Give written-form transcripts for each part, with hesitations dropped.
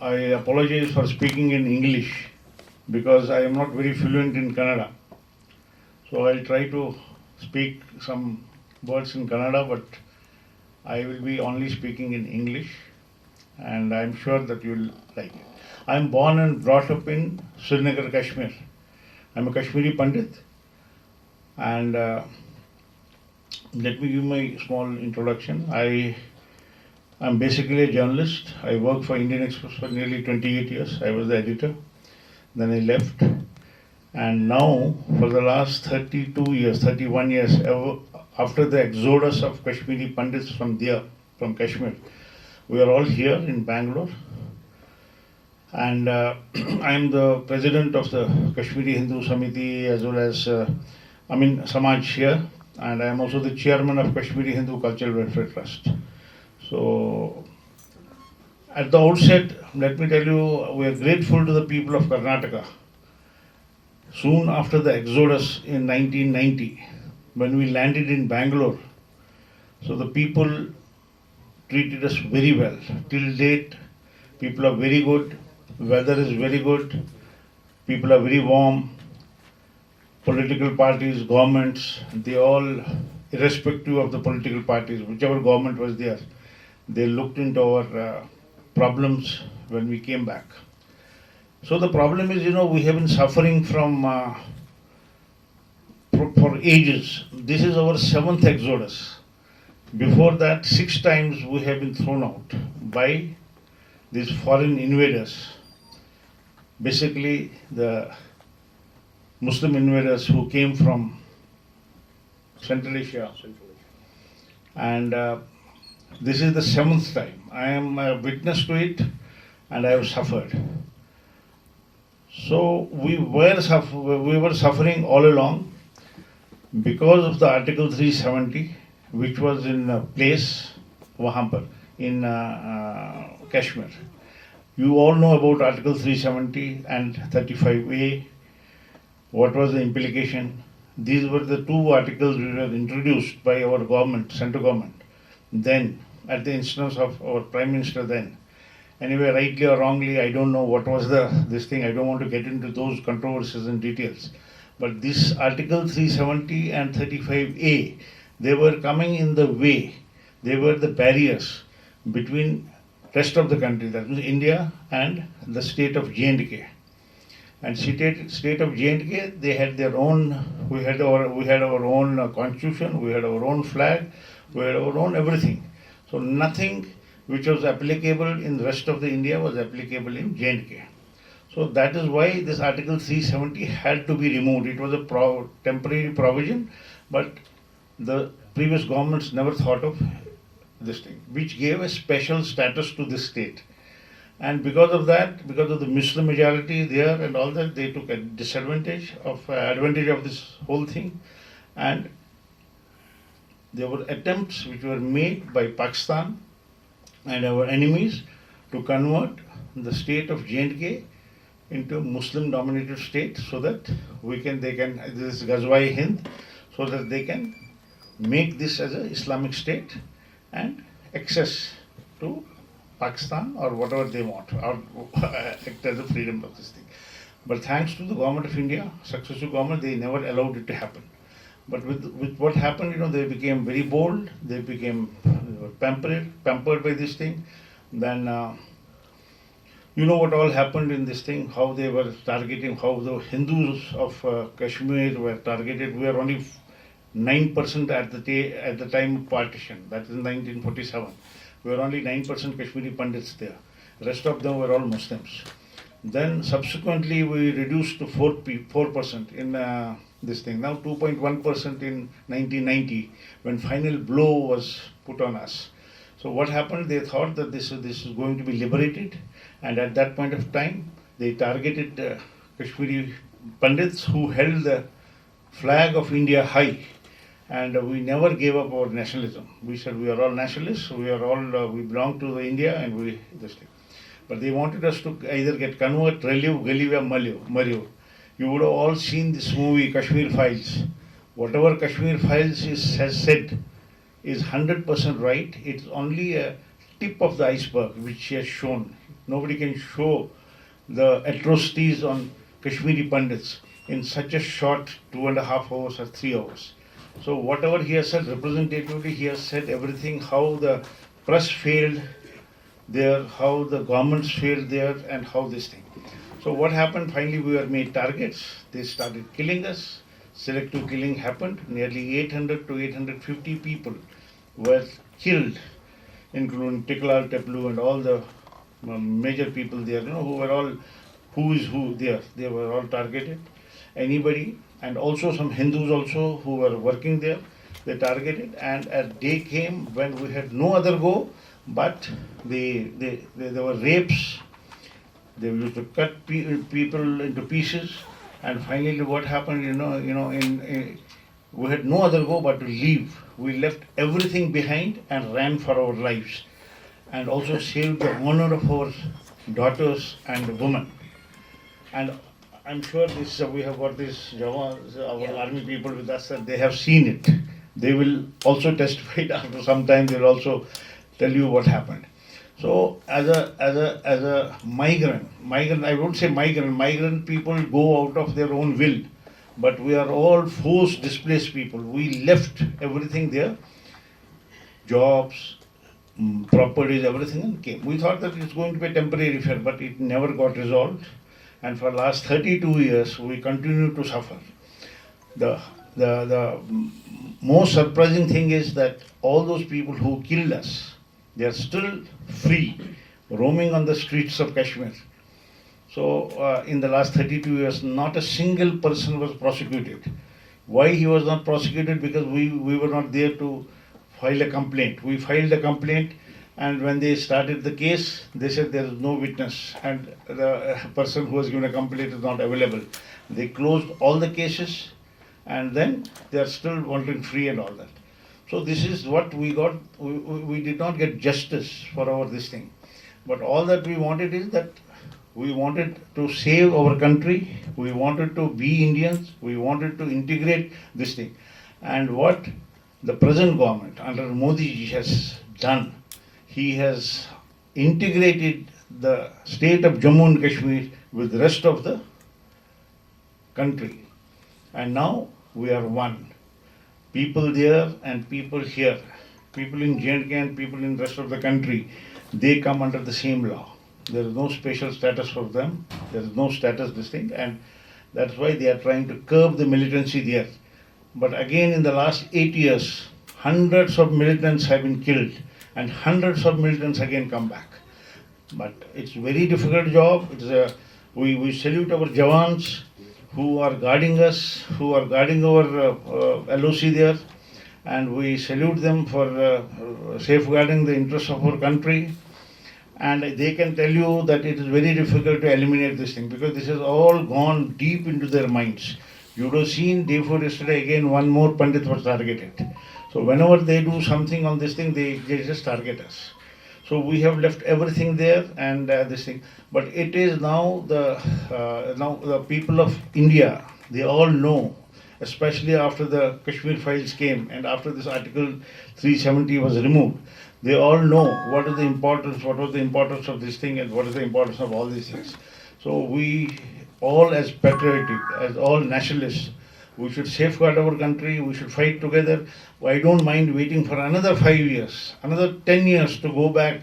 I apologize for speaking in English because I am not very fluent in Kannada. So I'll try to speak some words in Kannada, but I will be only speaking in English, and I'm sure that you'll like it. I'm born and brought up in Srinagar, Kashmir. I'm a Kashmiri Pandit, and let me give my small introduction. I'm basically a journalist. I worked for Indian Express for nearly 28 years. I was the editor. Then I left. And now, for the last 32 years, 31 years, after the exodus of Kashmiri Pandits from Kashmir, we are all here in Bangalore. And I am the president of the Kashmiri Hindu Samiti as well as, Samaj here. And I am also the chairman of Kashmiri Hindu Cultural Welfare Trust. So, at the outset, let me tell you, we are grateful to the people of Karnataka. Soon after the exodus in 1990, when we landed in Bangalore, so the people treated us very well. Till date, people are very good, weather is very good, people are very warm, political parties, governments, they all, irrespective of the political parties, whichever government was there, they looked into our problems when we came back. So the problem is, we have been suffering from for ages. This is our 7th exodus. Before that, 6 times we have been thrown out by these foreign invaders. Basically, the Muslim invaders who came from Central Asia. And this is the 7th time. I am a witness to it, and I have suffered. So we were suffering all along because of the Article 370, which was in place in Kashmir. You all know about Article 370 and 35A. What was the implication? These were the 2 articles which were introduced by our government, central government, then at the instance of our Prime Minister then. Anyway, rightly or wrongly, I don't know what was this thing. I don't want to get into those controversies and details. But this Article 370 and 35A, they were coming in the way. They were the barriers between rest of the country, that means India and the state of J&K. And state of J&K, they had their own. We had our own constitution. We had our own flag. We had our own everything. So nothing which was applicable in the rest of the India was applicable in J&K. So that is why this Article 370 had to be removed. It was a temporary provision, but the previous governments never thought of this thing, which gave a special status to this state. And because of that, because of the Muslim majority there and all that, they took a advantage of this whole thing. And there were attempts which were made by Pakistan and our enemies to convert the state of J&K into a Muslim-dominated state so that this is Ghazwa-e Hind, so that they can make this as an Islamic state and access to Pakistan or whatever they want, or act as a freedom of this thing. But thanks to the government of India, successive government, they never allowed it to happen. But with what happened, they became very bold. They became pampered by this thing. Then what all happened in this thing, how they were targeting, how the Hindus of Kashmir were targeted. We were only 9% at the time of partition, that is in 1947. We were only 9% Kashmiri Pandits there. The rest of them were all Muslims. Then subsequently we reduced to 4% in this thing. Now 2.1% in 1990, when final blow was put on us. So what happened? They thought that this is going to be liberated, and at that point of time, they targeted Kashmiri Pandits who held the flag of India high. And we never gave up our nationalism. We said we are all nationalists. We belong to the India, and this thing. But they wanted us to either get convert, relive, Galiva, Mario. You would have all seen this movie, Kashmir Files. Whatever Kashmir Files has said is 100% right. It's only a tip of the iceberg which he has shown. Nobody can show the atrocities on Kashmiri Pandits in such a short 2.5 hours or 3 hours. So whatever he has said representatively, he has said everything, how the press failed there, how the governments failed there, and how this thing. So what happened? Finally, we were made targets. They started killing us. Selective killing happened. Nearly 800 to 850 people were killed, including Tiklal Teplu and all the major people there, who were all who is who there. They were all targeted. Anybody, and also some Hindus also who were working there, they targeted. And a day came when we had no other go, but there were rapes. They used to cut people into pieces, and finally, what happened? We had no other go but to leave. We left everything behind and ran for our lives, and also saved the honor of our daughters and women. And I'm sure this we have got this Jawans, our army people with us, that they have seen it. They will also testify after some time. They'll also tell you what happened. So as a migrant, I won't say migrant people go out of their own will, but we are all forced displaced people. We left everything there, jobs, properties, everything, and came. We thought that it's going to be a temporary affair, but it never got resolved. And for the last 32 years, we continue to suffer. The most surprising thing is that all those people who killed us, they are still free, roaming on the streets of Kashmir. So in the last 32 years, not a single person was prosecuted. Why he was not prosecuted? Because we were not there to file a complaint. We filed a complaint, and when they started the case, they said there is no witness, and the person who was given a complaint is not available. They closed all the cases, and then they are still wandering free and all that. So this is what we got. We did not get justice for our this thing. But all that we wanted is that we wanted to save our country. We wanted to be Indians. We wanted to integrate this thing. And what the present government under Modi ji has done, he has integrated the state of Jammu and Kashmir with the rest of the country. And now we are one. People there and people here, people in J&K and people in the rest of the country, they come under the same law. There is no special status for them. There is no status this thing, and that's why they are trying to curb the militancy there. But again, in the last 8 years, hundreds of militants have been killed, and hundreds of militants again come back. But it's a very difficult job. We salute our Jawans who are guarding us, who are guarding our LOC there, and we salute them for safeguarding the interests of our country. And they can tell you that it is very difficult to eliminate this thing, because this has all gone deep into their minds. You would have seen day before yesterday, again one more Pandit was targeted. So whenever they do something on this thing, they just target us. So we have left everything there, and this thing. But it is now the people of India, they all know, especially after the Kashmir files came and after this Article 370 was removed, they all know what was the importance of this thing, and what is the importance of all these things. So we all, as patriotic, as all nationalists, we should safeguard our country, we should fight together. I don't mind waiting for another 5 years, another 10 years to go back,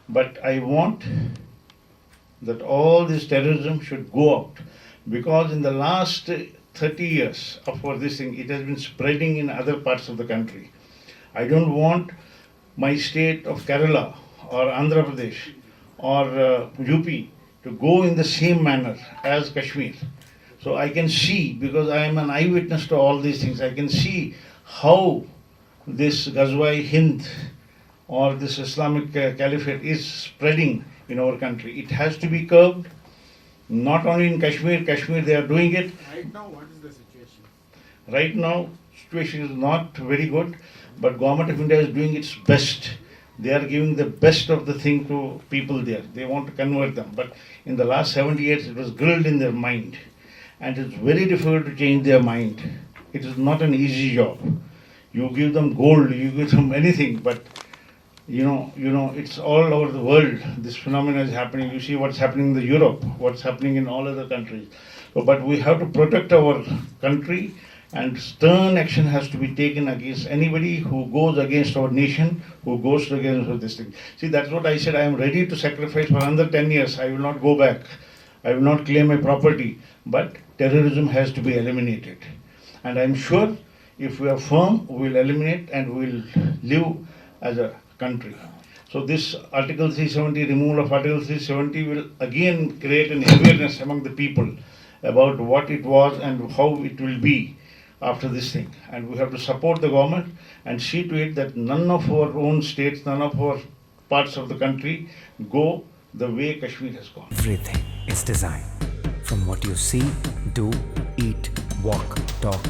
but I want that all this terrorism should go out, because in the last 30 years of this thing, it has been spreading in other parts of the country. I don't want my state of Kerala or Andhra Pradesh or UP to go in the same manner as Kashmir. So I can see, because I am an eyewitness to all these things, I can see how this Ghazwa Hind or this Islamic Caliphate is spreading in our country. It has to be curbed, not only in Kashmir, they are doing it. Right now, what is the situation? Right now, situation is not very good, but Government of India is doing its best. They are giving the best of the thing to people there. They want to convert them. But in the last 70 years, it was grilled in their mind. And it's very difficult to change their mind. It is not an easy job. You give them gold, you give them anything, but it's all over the world. This phenomenon is happening. You see what's happening in Europe, what's happening in all other countries. But we have to protect our country, and stern action has to be taken against anybody who goes against our nation, who goes against this thing. See, that's what I said. I am ready to sacrifice for another 10 years. I will not go back. I will not claim my property. But terrorism has to be eliminated. And I'm sure if we are firm, we will eliminate and we will live as a country. So this Article 370, removal of Article 370 will again create an awareness among the people about what it was and how it will be after this thing. And we have to support the government and see to it that none of our own states, none of our parts of the country go the way Kashmir has gone. Everything is designed. From what you see, do, eat, walk, talk,